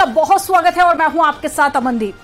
आपका बहुत स्वागत है और मैं हूं आपके साथ अमनदीप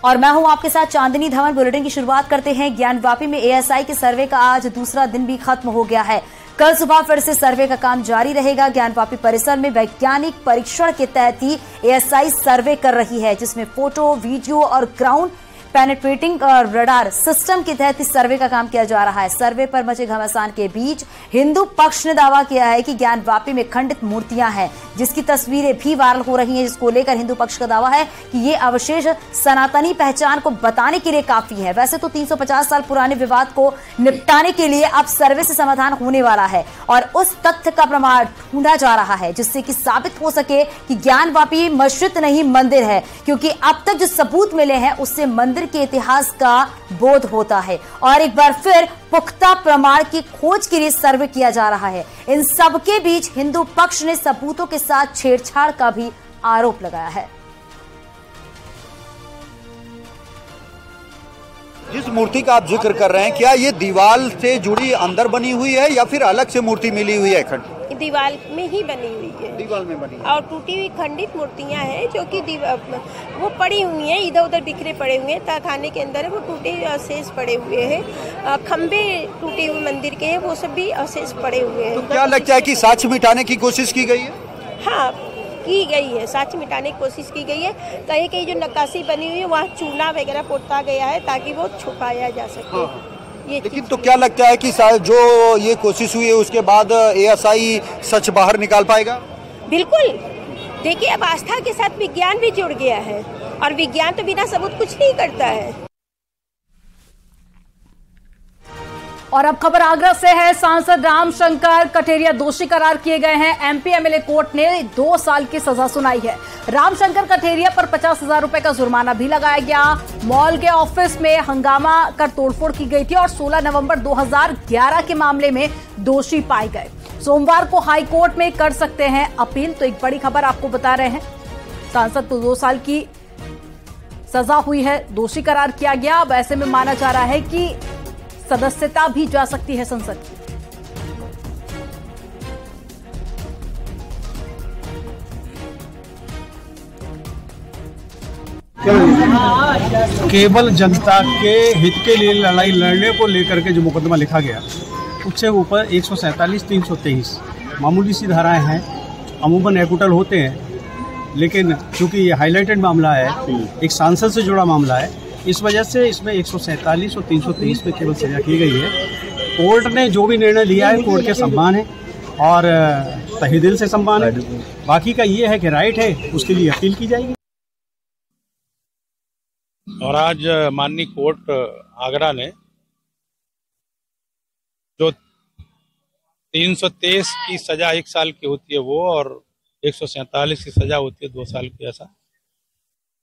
और मैं हूं आपके साथ चांदनी धवन। बुलेटिन की शुरुआत करते हैं। ज्ञानवापी में एएसआई के सर्वे का आज दूसरा दिन भी खत्म हो गया है। कल सुबह फिर से सर्वे का काम जारी रहेगा। ज्ञानवापी परिसर में वैज्ञानिक परीक्षण के तहत ही एएसआई सर्वे कर रही है, जिसमें फोटो, वीडियो और ग्राउंड पेनेट्रेटिंग रडार सिस्टम के तहत इस सर्वे का काम किया जा रहा है। सर्वे पर मचे घमासान के बीच हिंदू पक्ष ने दावा किया है कि ज्ञानवापी में खंडित मूर्तियां हैं, जिसकी तस्वीरें भी वायरल हो रही हैं, जिसको लेकर हिंदू पक्ष का दावा है कि ये अवशेष सनातनी पहचान को बताने के लिए काफी है। वैसे तो 350 साल पुराने विवाद को निपटाने के लिए अब सर्वे से समाधान होने वाला है और उस तथ्य का प्रमाण ढूंढा जा रहा है, जिससे कि साबित हो सके कि ज्ञानवापी मस्जिद नहीं मंदिर है, क्योंकि अब तक जो सबूत मिले हैं उससे मंदिर के इतिहास का बोध होता है और एक बार फिर पुख्ता प्रमाण की खोज के लिए सर्वे किया जा रहा है। इन सबके बीच हिंदू पक्ष ने सबूतों के साथ छेड़छाड़ का भी आरोप लगाया है। जिस मूर्ति का आप जिक्र कर रहे हैं, क्या ये दीवार से जुड़ी अंदर बनी हुई है या फिर अलग से मूर्ति मिली हुई है? खंड दीवार में ही बनी हुई है। दीवार में बनी और टूटी हुई खंडित मूर्तियां हैं जो कि वो पड़ी हुई हैं, इधर उधर बिखरे पड़े हुए हैं। थाने के अंदर है वो टूटे अवशेष पड़े हुए हैं। खंबे टूटे हुए मंदिर के हैं, वो सब भी अवशेष पड़े हुए हैं। तो क्या लगता है कि साक्ष्य मिटाने की कोशिश की गई है? हाँ, की गई है। साक्ष्य मिटाने की कोशिश की गई है। कहीं कहीं जो नक्काशी बनी हुई है वहाँ चूना वगैरह पोता गया है ताकि वो छुपाया जा सके। हाँ। लेकिन तो क्या लगता है कि जो ये कोशिश हुई है उसके बाद एएसआई सच बाहर निकाल पाएगा? बिल्कुल। देखिए, अब आस्था के साथ विज्ञान भी जुड़ गया है और विज्ञान तो बिना सबूत कुछ नहीं करता है। और अब खबर आगरा से है। सांसद रामशंकर कठेरिया दोषी करार किए गए हैं। एमपी एमएलए कोर्ट ने 2 साल की सजा सुनाई है। रामशंकर कठेरिया पर 50,000 रुपए का जुर्माना भी लगाया गया। मॉल के ऑफिस में हंगामा कर तोड़फोड़ की गई थी और 16 नवंबर 2011 के मामले में दोषी पाए गए। सोमवार को हाई कोर्ट में कर सकते हैं अपील। तो एक बड़ी खबर आपको बता रहे हैं। सांसद को 2 साल की सजा हुई है, दोषी करार किया गया। अब ऐसे में माना जा रहा है कि सदस्यता भी जा सकती है संसद की। केवल जनता के हित के लिए लड़ाई लड़ने को लेकर के जो मुकदमा लिखा गया, उससे ऊपर 147, 323 मामूली सी धाराएं हैं। अमूमन एक्विटल होते हैं, लेकिन क्योंकि ये हाईलाइटेड मामला है, एक सांसद से जुड़ा मामला है, इस वजह से इसमें 147 और 323 में केवल सजा की गई है। कोर्ट ने जो भी निर्णय लिया है कोर्ट के सम्मान है और तहे दिल से सम्मान है। बाकी का ये है कि राइट है, उसके लिए अपील की जाएगी। और आज माननीय कोर्ट आगरा ने जो 323 की सजा 1 साल की होती है वो और 147 की सजा होती है 2 साल की, ऐसा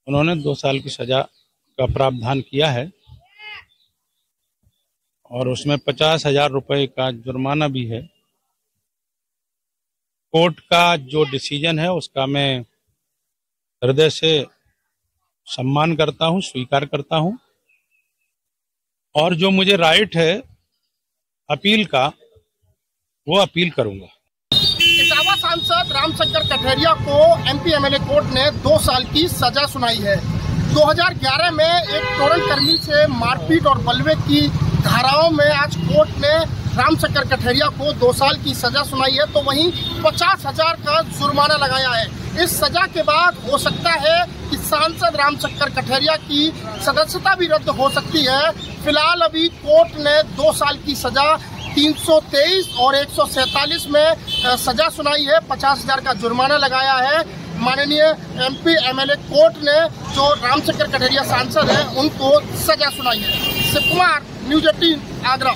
उन्होंने 2 साल की सजा का प्रावधान किया है और उसमें 50,000 रुपए का जुर्माना भी है। कोर्ट का जो डिसीजन है उसका मैं हृदय से सम्मान करता हूं, स्वीकार करता हूं और जो मुझे राइट है अपील का, वो अपील करूंगा। इटावा सांसद रामशंकर कठेरिया को एमपी एमएलए कोर्ट ने 2 साल की सजा सुनाई है। 2011 में एक तोरण कर्मी से मारपीट और बलवे की धाराओं में आज कोर्ट ने रामशंकर कठेरिया को 2 साल की सजा सुनाई है, तो वहीं 50,000 का जुर्माना लगाया है। इस सजा के बाद हो सकता है कि सांसद रामशंकर कठेरिया की सदस्यता भी रद्द हो सकती है। फिलहाल अभी कोर्ट ने 2 साल की सजा 323 और 147 में सजा सुनाई है, 50,000 का जुर्माना लगाया है। माननीय एमपी एमएलए कोर्ट ने जो रामशंकर कठेरिया सांसद हैं उनको सजा सुनाई है। शिव कुमार, न्यूज़ 18 आगरा।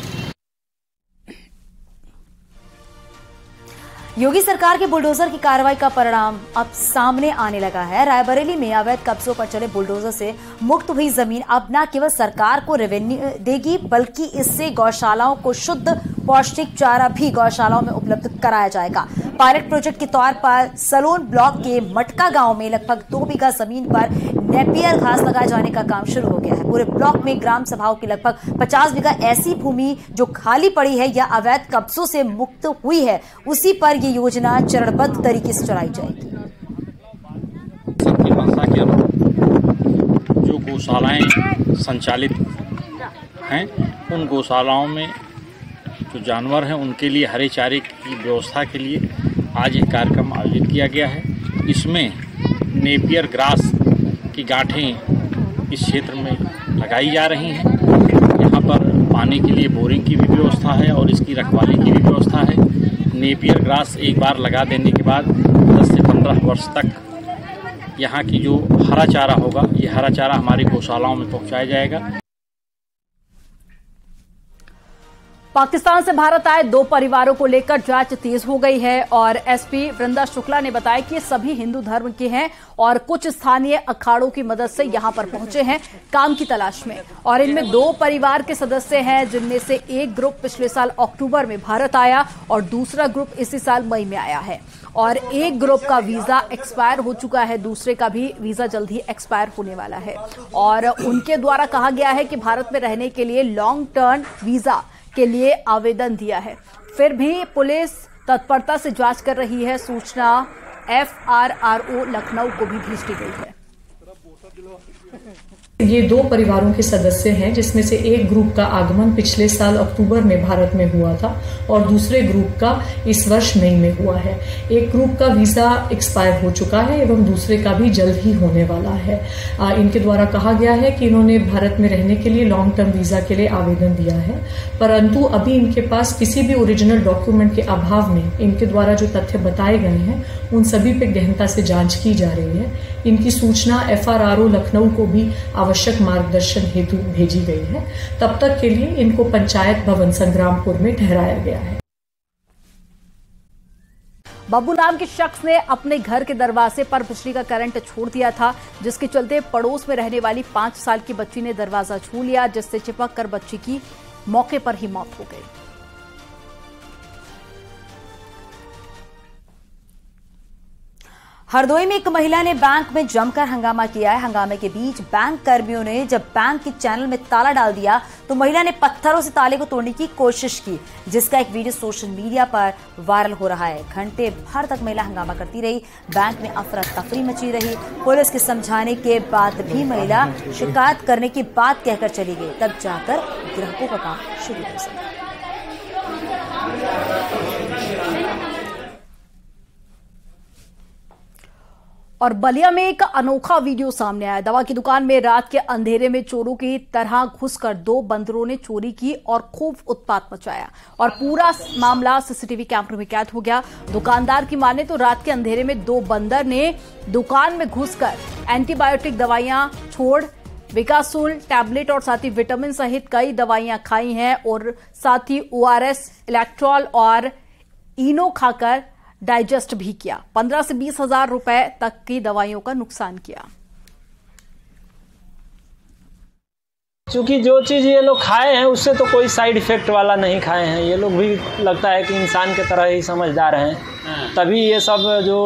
योगी सरकार के बुलडोजर की कार्रवाई का परिणाम अब सामने आने लगा है। रायबरेली में अवैध कब्जों पर चले बुलडोजर से मुक्त हुई जमीन अब न केवल सरकार को रेवेन्यू देगी, बल्कि इससे गौशालाओं को शुद्ध पौष्टिक चारा भी गौशालाओं में उपलब्ध कराया जाएगा। पायलट प्रोजेक्ट के तौर पर सलोन ब्लॉक के मटका गांव में लगभग 2 बीघा जमीन पर नेपियर घास लगाए जाने का काम शुरू हो गया है। पूरे ब्लॉक में ग्राम सभाओं की लगभग 50 बीघा ऐसी भूमि जो खाली पड़ी है या अवैध कब्जों से मुक्त हुई है, उसी पर ये योजना चरणबद्ध तरीके से चलाई जाएगी। गौशालाएं संचालित हैं, उन गौशालाओं में जो जानवर हैं उनके लिए हरे चारे की व्यवस्था के लिए आज एक कार्यक्रम आयोजित किया गया है। इसमें नेपियर ग्रास की गांठें इस क्षेत्र में लगाई जा रही हैं। यहाँ पर पानी के लिए बोरिंग की भी व्यवस्था है और इसकी रखवाली की भी व्यवस्था है। नेपियर ग्रास एक बार लगा देने के बाद 10 से 15 वर्ष तक यहाँ की जो हरा चारा होगा, ये हरा चारा हमारी गौशालाओं में पहुँचाया जाएगा। पाकिस्तान से भारत आए 2 परिवारों को लेकर जांच तेज हो गई है और एसपी वृंदा शुक्ला ने बताया कि ये सभी हिंदू धर्म के हैं और कुछ स्थानीय अखाड़ों की मदद से यहां पर पहुंचे हैं काम की तलाश में। और इनमें 2 परिवार के सदस्य हैं, जिनमें से एक ग्रुप पिछले साल अक्टूबर में भारत आया और दूसरा ग्रुप इसी साल मई में आया है। और एक ग्रुप का वीजा एक्सपायर हो चुका है, दूसरे का भी वीजा जल्द ही एक्सपायर होने वाला है। और उनके द्वारा कहा गया है कि भारत में रहने के लिए लॉन्ग टर्म वीजा के लिए आवेदन दिया है। फिर भी पुलिस तत्परता से जांच कर रही है। सूचना FRRO लखनऊ को भी भेज दी गई है। ये 2 परिवारों के सदस्य हैं, जिसमें से एक ग्रुप का आगमन पिछले साल अक्टूबर में भारत में हुआ था और दूसरे ग्रुप का इस वर्ष मई में हुआ है। एक ग्रुप का वीजा एक्सपायर हो चुका है एवं दूसरे का भी जल्द ही होने वाला है। इनके द्वारा कहा गया है कि इन्होंने भारत में रहने के लिए लॉन्ग टर्म वीजा के लिए आवेदन दिया है, परंतु अभी इनके पास किसी भी ओरिजिनल डॉक्यूमेंट के अभाव में इनके द्वारा जो तथ्य बताए गए हैं उन सभी पे गहनता से जांच की जा रही है। इनकी सूचना FRRO लखनऊ को भी आवश्यक मार्गदर्शन हेतु भेजी गई है। तब तक के लिए इनको पंचायत भवन संग्रामपुर में ठहराया गया है। बब्बू नाम के शख्स ने अपने घर के दरवाजे पर बिजली का करंट छोड़ दिया था, जिसके चलते पड़ोस में रहने वाली 5 साल की बच्ची ने दरवाजा छू लिया, जिससे चिपक कर बच्ची की मौके पर ही मौत हो गई। हरदोई में एक महिला ने बैंक में जमकर हंगामा किया है। हंगामे के बीच बैंक कर्मियों ने जब बैंक के चैनल में ताला डाल दिया तो महिला ने पत्थरों से ताले को तोड़ने की कोशिश की, जिसका एक वीडियो सोशल मीडिया पर वायरल हो रहा है। घंटे भर तक महिला हंगामा करती रही। बैंक में अफरा तफरी मची रही। पुलिस के समझाने के बाद भी महिला शिकायत करने की बात कहकर चली गई, तब जाकर ग्राहकों का काम शुरू हो सका। और बलिया में एक अनोखा वीडियो सामने आया। दवा की दुकान में रात के अंधेरे में चोरों की तरह घुसकर 2 बंदरों ने चोरी की और खूब उत्पात मचाया और पूरा मामला सीसीटीवी कैमरे में कैद हो गया। दुकानदार की माने तो रात के अंधेरे में 2 बंदर ने दुकान में घुसकर एंटीबायोटिक दवाइयां छोड़ विकासुल टैबलेट और साथ ही विटामिन सहित कई दवाइयां खाई हैं और साथ ही ORS, इलेक्ट्रॉल और इनो खाकर डाइजेस्ट भी किया। 15 से 20 हजार रुपए तक की दवाइयों का नुकसान किया। क्योंकि जो चीज़ ये लोग खाए हैं उससे तो कोई साइड इफेक्ट वाला नहीं खाए हैं। ये लोग भी लगता है कि इंसान के तरह ही समझदार हैं, तभी ये सब जो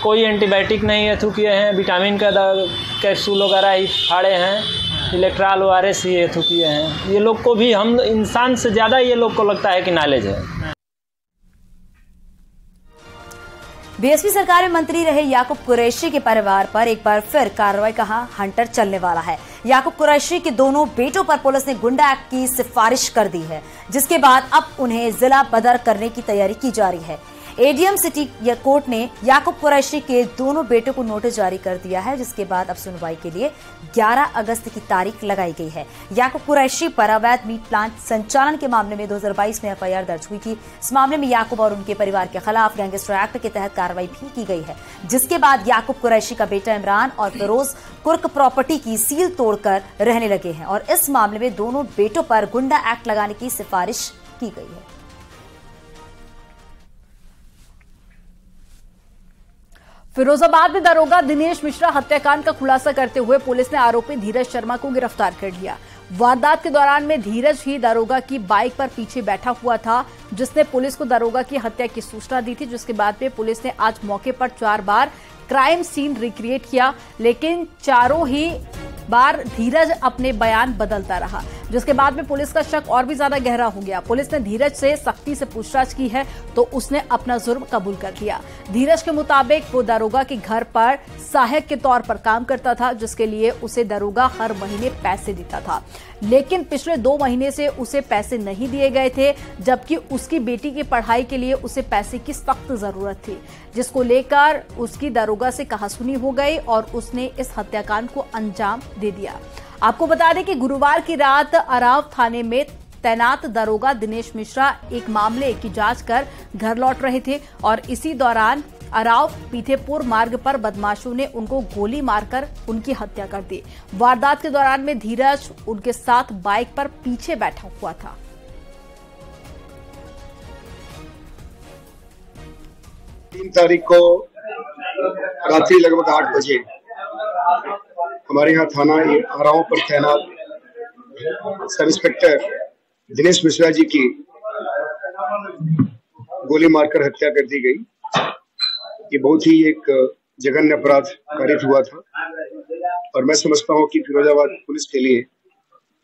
कोई एंटीबायोटिक नहीं ये थूकिए हैं, विटामिन का कैप्सूल वगैरह ही फाड़े हैं, इलेक्ट्रॉल ORS ही ये थूकिए हैं। ये लोग को भी हम इंसान से ज़्यादा ये लोग को लगता है कि नॉलेज है। बीएसपी सरकार में मंत्री रहे याकूब कुरैशी के परिवार पर एक बार फिर कार्रवाई का हंटर चलने वाला है। याकूब कुरैशी के दोनों बेटों पर पुलिस ने गुंडा एक्ट की सिफारिश कर दी है, जिसके बाद अब उन्हें जिला बदर करने की तैयारी की जा रही है। एडीएम सिटी कोर्ट ने याकूब कुरैशी के दोनों बेटों को नोटिस जारी कर दिया है, जिसके बाद अब सुनवाई के लिए 11 अगस्त की तारीख लगाई गई है। याकूब कुरैशी पर अवैध मीट प्लांट संचालन के मामले में 2022 में FIR दर्ज हुई थी। इस मामले में याकूब और उनके परिवार के खिलाफ गैंगस्टर एक्ट के तहत कार्रवाई भी की गई है, जिसके बाद याकूब कुरैशी का बेटा इमरान और फिरोज कुर्क प्रॉपर्टी की सील तोड़कर रहने लगे हैं और इस मामले में दोनों बेटों पर गुंडा एक्ट लगाने की सिफारिश की गई है। फिरोजाबाद में दरोगा दिनेश मिश्रा हत्याकांड का खुलासा करते हुए पुलिस ने आरोपी धीरज शर्मा को गिरफ्तार कर लिया। वारदात के दौरान में धीरज ही दरोगा की बाइक पर पीछे बैठा हुआ था, जिसने पुलिस को दरोगा की हत्या की सूचना दी थी, जिसके बाद में पुलिस ने आज मौके पर 4 बार क्राइम सीन रिक्रिएट किया, लेकिन चारों ही बार धीरज अपने बयान बदलता रहा। जिसके बाद में पुलिस का शक और भी ज्यादा गहरा हो गया। पुलिस ने धीरज से सख्ती से पूछताछ की है तो उसने अपना जुर्म कबूल कर लिया। धीरज के मुताबिक वो दरोगा के घर पर सहायक के तौर पर काम करता था, जिसके लिए उसे दरोगा हर महीने पैसे देता था, लेकिन पिछले 2 महीने से उसे पैसे नहीं दिए गए थे, जबकि उसकी बेटी की पढ़ाई के लिए उसे पैसे की सख्त जरूरत थी, जिसको लेकर उसकी दरोगा से कहासुनी हो गई और उसने इस हत्याकांड को अंजाम दे दिया। आपको बता दें कि गुरुवार की रात अराव थाने में तैनात दरोगा दिनेश मिश्रा एक मामले की जांच कर घर लौट रहे थे और इसी दौरान अराव पीथेपुर मार्ग पर बदमाशों ने उनको गोली मारकर उनकी हत्या कर दी। वारदात के दौरान में धीरज उनके साथ बाइक पर पीछे बैठा हुआ था। तारीख को रात्रि लगभग 8 बजे हमारे यहाँ थाना अराव पर तैनात सब इंस्पेक्टर दिनेश मिश्रा जी की गोली मारकर हत्या कर दी गई। ये बहुत ही एक जघन्य अपराध कारित हुआ था और मैं समझता हूँ कि फिरोजाबाद पुलिस के लिए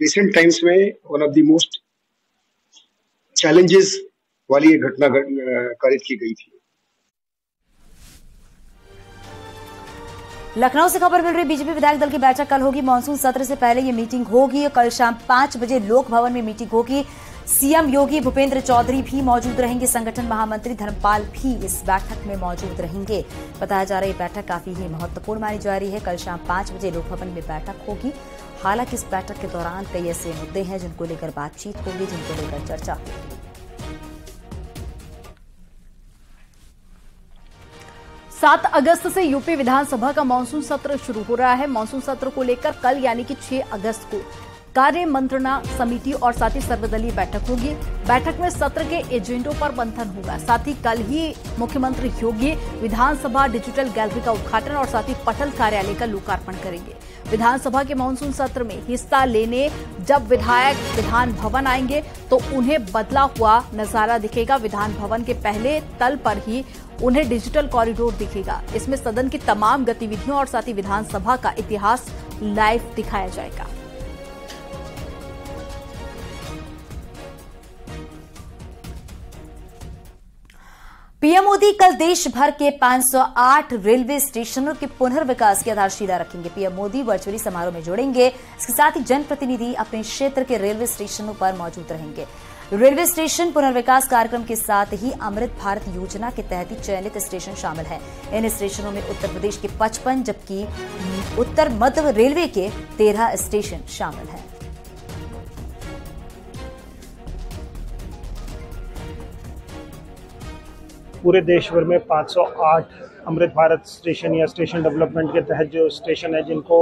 रिसेंट टाइम्स में one of the most challenges वाली ये घटना कारित की गई थी। लखनऊ से खबर मिल रही, बीजेपी विधायक दल की बैठक कल होगी। मानसून सत्र से पहले ये मीटिंग होगी। कल शाम 5 बजे लोक भवन में मीटिंग होगी। सीएम योगी भूपेंद्र चौधरी भी मौजूद रहेंगे। संगठन महामंत्री धर्मपाल भी इस बैठक में मौजूद रहेंगे। बताया जा रहा है ये बैठक काफी ही महत्वपूर्ण मानी जा रही है। कल शाम 5 बजे लोक भवन में बैठक होगी। हालांकि इस बैठक के दौरान कई ऐसे मुद्दे हैं जिनको लेकर बातचीत होगी, जिनको लेकर चर्चा होगी। 7 अगस्त से यूपी विधानसभा का मानसून सत्र शुरू हो रहा है। मानसून सत्र को लेकर कल यानी कि 6 अगस्त को कार्य मंत्रणा समिति और साथ ही सर्वदलीय बैठक होगी। बैठक में सत्र के एजेंडों पर मंथन होगा। साथ ही कल ही मुख्यमंत्री योगी विधानसभा डिजिटल गैलरी का उद्घाटन और साथ ही पटल कार्यालय का लोकार्पण करेंगे। विधानसभा के मानसून सत्र में हिस्सा लेने जब विधायक विधान भवन आएंगे तो उन्हें बदला हुआ नजारा दिखेगा। विधान भवन के पहले तल पर ही उन्हें डिजिटल कॉरिडोर दिखेगा। इसमें सदन की तमाम गतिविधियों और साथ ही विधानसभा का इतिहास लाइव दिखाया जाएगा। पीएम मोदी कल देश भर के 508 रेलवे स्टेशनों के पुनर्विकास की आधारशिला रखेंगे। पीएम मोदी वर्चुअली समारोह में जुड़ेंगे। इसके साथ ही जनप्रतिनिधि अपने क्षेत्र के रेलवे स्टेशनों पर मौजूद रहेंगे। रेलवे स्टेशन पुनर्विकास कार्यक्रम के साथ ही अमृत भारत योजना के तहत ही चयनित स्टेशन शामिल हैं। इन स्टेशनों में उत्तर प्रदेश के 55 जबकि उत्तर मध्य रेलवे के 13 स्टेशन शामिल हैं। पूरे देश भर में 508 अमृत भारत स्टेशन या स्टेशन डेवलपमेंट के तहत जो स्टेशन है जिनको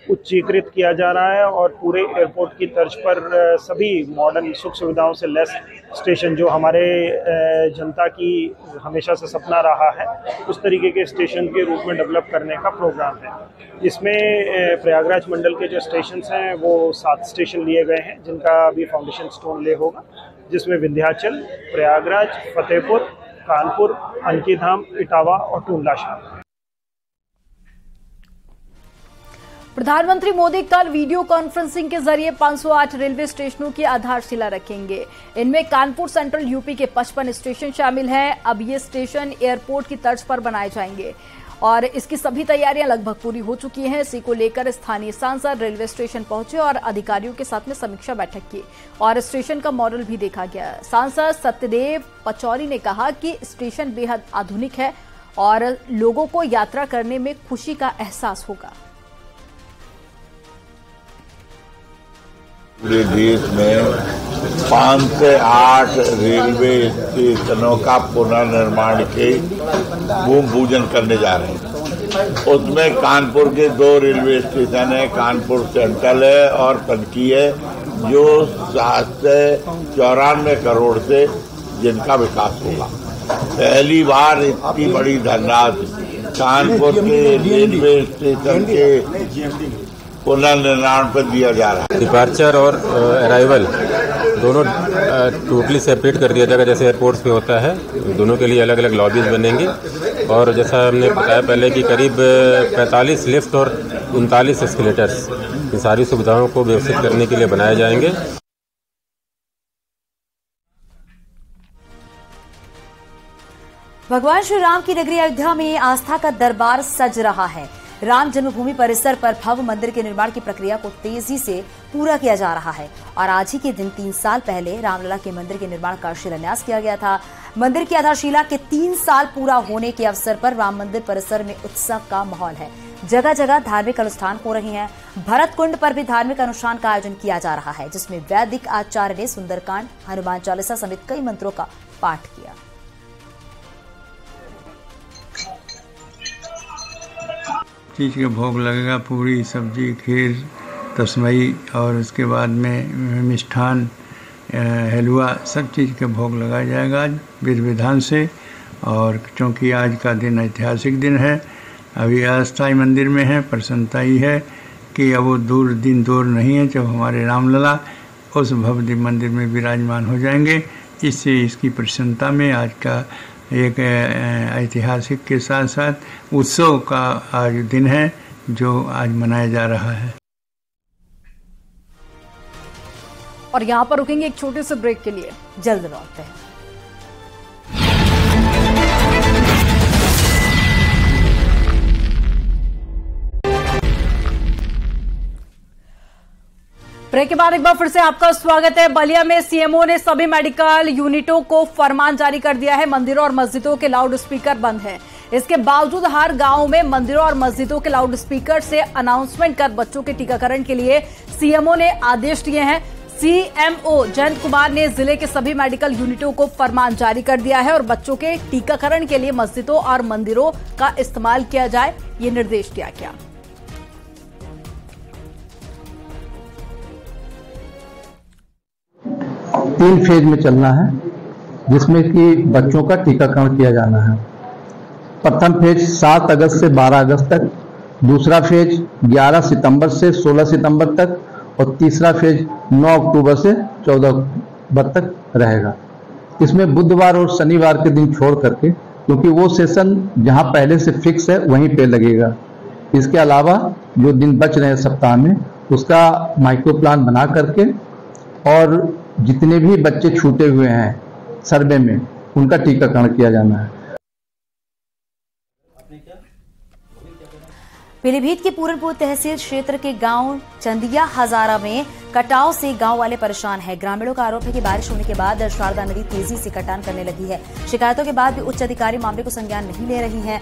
उच्चीकृत किया जा रहा है और पूरे एयरपोर्ट की तर्ज पर सभी मॉडर्न सुख सुविधाओं से लैस स्टेशन जो हमारे जनता की हमेशा से सपना रहा है उस तरीके के स्टेशन के रूप में डेवलप करने का प्रोग्राम है। इसमें प्रयागराज मंडल के जो स्टेशन हैं वो 7 स्टेशन लिए गए हैं जिनका अभी फाउंडेशन स्टोन ले होगा, जिसमें विंध्याचल, प्रयागराज, फतेहपुर, कानपुर, अंकीधाम, इटावा और टूंडला शामिल। प्रधानमंत्री मोदी कल वीडियो कॉन्फ्रेंसिंग के जरिए 508 रेलवे स्टेशनों की आधारशिला रखेंगे। इनमें कानपुर सेंट्रल यूपी के 55 स्टेशन शामिल हैं। अब ये स्टेशन एयरपोर्ट की तर्ज पर बनाए जाएंगे और इसकी सभी तैयारियां लगभग पूरी हो चुकी हैं। इसी को लेकर स्थानीय सांसद रेलवे स्टेशन पहुंचे और अधिकारियों के साथ में समीक्षा बैठक की और स्टेशन का मॉडल भी देखा गया। सांसद सत्यदेव पचौरी ने कहा कि स्टेशन बेहद आधुनिक है और लोगों को यात्रा करने में खुशी का एहसास होगा। पूरे देश में 5 से 8 रेलवे स्टेशनों का पुनर्निर्माण के भूमि पूजन करने जा रहे हैं। उसमें कानपुर के 2 रेलवे स्टेशन है, कानपुर सेंट्रल है और पनकी है, जो 7 से 94 करोड़ से जिनका विकास होगा। पहली बार इतनी बड़ी धनराशि कानपुर के रेलवे स्टेशन के पुनर्निर्माण पर दिया जा रहा है। डिपार्चर और अराइवल दोनों टोटली सेपरेट कर दिया जाएगा, जैसे एयरपोर्ट्स पे होता है। दोनों के लिए अलग अलग लॉबीज बनेंगे और जैसा हमने बताया पहले कि करीब 45 लिफ्ट और 39 एस्केलेटर्स, ये सारी सुविधाओं को व्यवस्थित करने के लिए बनाए जाएंगे। भगवान श्री राम की नगरी अयोध्या में आस्था का दरबार सज रहा है। राम जन्मभूमि परिसर पर भव्य मंदिर के निर्माण की प्रक्रिया को तेजी से पूरा किया जा रहा है और आज ही के दिन 3 साल पहले रामलला के मंदिर के निर्माण का शिलान्यास किया गया था। मंदिर की आधारशिला के 3 साल पूरा होने के अवसर पर राम मंदिर परिसर में उत्सव का माहौल है। जगह जगह धार्मिक अनुष्ठान हो रहे हैं। भरत कुंड पर भी धार्मिक अनुष्ठान का आयोजन किया जा रहा है, जिसमें वैदिक आचार्य ने सुंदरकांड, हनुमान चालीसा समेत कई मंत्रों का पाठ किया। चीज़ के भोग लगेगा, पूरी सब्जी, खीर, तस्मई और उसके बाद में मिष्ठान, हलवा, सब चीज़ के भोग लगाया जाएगा आज विधि विधान से। और क्योंकि आज का दिन ऐतिहासिक दिन है, अभी अस्थाई मंदिर में है, प्रसन्नता ही है कि अब वो दिन दूर नहीं है जब हमारे रामलला उस भव्य मंदिर में विराजमान हो जाएंगे। इससे इसकी प्रसन्नता में आज का एक ऐतिहासिक के साथ साथ उत्सव का आज दिन है जो आज मनाया जा रहा है। और यहाँ पर रुकेंगे एक छोटे से ब्रेक के लिए, जल्द लौटते हैं। ब्रेक के बाद एक बार फिर से आपका स्वागत है। बलिया में सीएमओ ने सभी मेडिकल यूनिटों को फरमान जारी कर दिया है। मंदिरों और मस्जिदों के लाउड स्पीकर बंद हैं। इसके बावजूद हर गांव में मंदिरों और मस्जिदों के लाउड स्पीकर से अनाउंसमेंट कर बच्चों के टीकाकरण के लिए सीएमओ ने आदेश दिए हैं। सीएमओ जयंत कुमार ने जिले के सभी मेडिकल यूनिटों को फरमान जारी कर दिया है और बच्चों के टीकाकरण के लिए मस्जिदों और मंदिरों का इस्तेमाल किया जाए, ये निर्देश दिया गया। तीन फेज में चलना है, जिसमें कि बच्चों का टीकाकरण किया जाना है। प्रथम फेज 7 अगस्त से 12 अगस्त तक, दूसरा फेज 11 सितंबर से 16 सितंबर तक और तीसरा फेज 9 अक्टूबर से 14 अक्टूबर तक रहेगा। इसमें बुधवार और शनिवार के दिन छोड़ करके, क्योंकि वो सेशन जहां पहले से फिक्स है वहीं पे लगेगा। इसके अलावा जो दिन बच रहे हैं सप्ताह में, उसका माइक्रो प्लान बना करके और जितने भी बच्चे छूटे हुए हैं सर्वे में, उनका टीकाकरण किया जाना है। पीलीभीत के पूरनपुर तहसील क्षेत्र के गांव चंदिया हजारा में कटाव से गांव वाले परेशान हैं। ग्रामीणों का आरोप है कि बारिश होने के बाद शारदा नदी तेजी से कटान करने लगी है। शिकायतों के बाद भी उच्च अधिकारी मामले को संज्ञान नहीं ले रही हैं।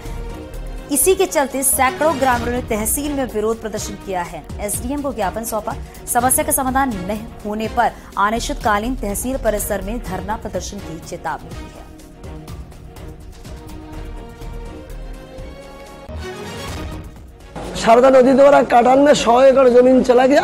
इसी के चलते सैकड़ों ग्रामीणों ने तहसील में विरोध प्रदर्शन किया है। एसडीएम को ज्ञापन सौंपा। समस्या का समाधान नहीं होने पर अनिश्चितकालीन तहसील परिसर में धरना प्रदर्शन की चेतावनी दी है। शारदा नदी द्वारा काटान में 100 एकड़ जमीन चला गया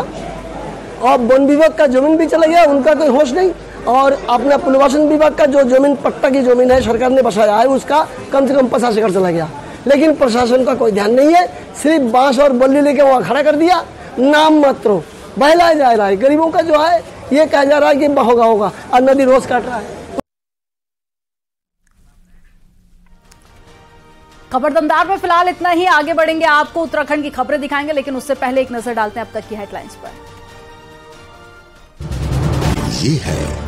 और वन विभाग का जमीन भी चला गया, उनका कोई होश नहीं। और अपने पुनर्वासन विभाग का जो जमीन पट्टा की जमीन है सरकार ने बसाया है, उसका कम से कम 50 एकड़ चला गया। लेकिन प्रशासन का कोई ध्यान नहीं है, सिर्फ बांस और बल्ली लेके वहाँ खड़ा कर दिया, नाम मात्र बहलाया जा रहा है। गरीबों का जो है ये कहा जा रहा है कि होगा और नदी रोज काट रहा है। खबर दमदार में फिलहाल इतना ही। आगे बढ़ेंगे, आपको उत्तराखंड की खबरें दिखाएंगे, लेकिन उससे पहले एक नजर डालते हैं अब तक की हेडलाइंस पर। ये है